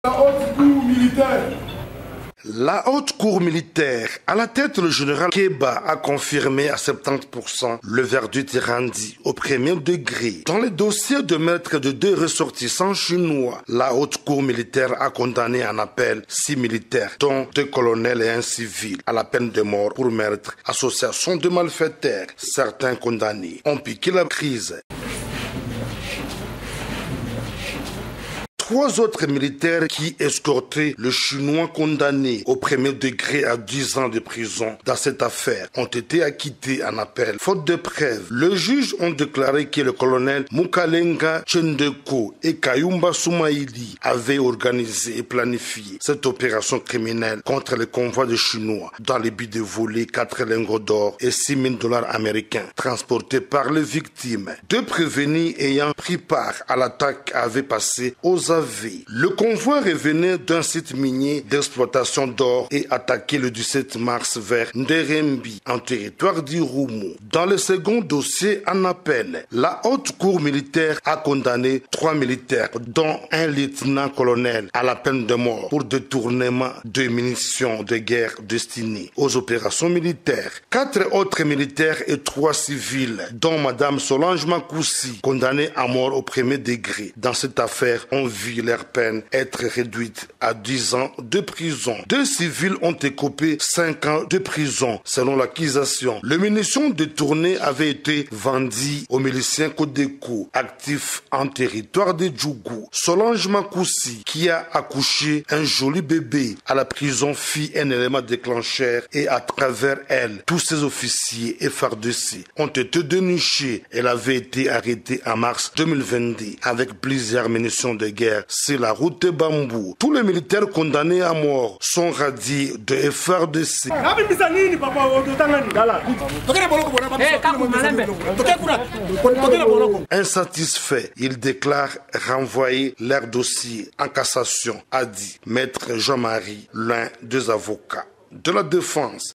La haute cour militaire. La haute cour militaire, à la tête le général Keba, a confirmé à 70% le verdict rendu au premier degré. Dans les dossiers de meurtre de 2 ressortissants chinois, la haute cour militaire a condamné en appel 6 militaires, dont 2 colonels et un civil, à la peine de mort pour meurtre, association de malfaiteurs. Certains condamnés ont piqué la prise. 3 autres militaires qui escortaient le Chinois condamné au premier degré à 10 ans de prison dans cette affaire ont été acquittés en appel. Faute de preuves, le juge ont déclaré que le colonel Mukalenga Chendeko et Kayumba Soumaïli avaient organisé et planifié cette opération criminelle contre le convoi de Chinois dans le but de voler 4 lingots d'or et 6 000 $ américains transportés par les victimes. 2 prévenus ayant pris part à l'attaque avaient passé aux avis. Le convoi revenait d'un site minier d'exploitation d'or et attaqué le 17 mars vers Nderembi, en territoire d'Irumu. Dans le second dossier en appel, la haute cour militaire a condamné 3 militaires, dont un lieutenant-colonel à la peine de mort pour détournement de munitions de guerre destinées aux opérations militaires. 4 autres militaires et 3 civils, dont Madame Solange Makoussi, condamnés à mort au premier degré. Dans cette affaire, on vu leur peine être réduite à 10 ans de prison. 2 civils ont écopé 5 ans de prison, selon l'accusation. Les munitions détournées avaient été vendues aux miliciens Kodeko, actifs en territoire de Djougou. Solange Makoussi, qui a accouché un joli bébé à la prison, fit un élément déclencheur et à travers elle, tous ses officiers FARDC ont été dénichés. Elle avait été arrêtée en mars 2022 avec plusieurs munitions de guerre sur la route de Bambou. Tous les militaires condamnés à mort sont radiés de FARDC. Insatisfait, ils déclarent renvoyer leur dossier en cassation, a dit Maître Jean-Marie, l'un des avocats de la défense.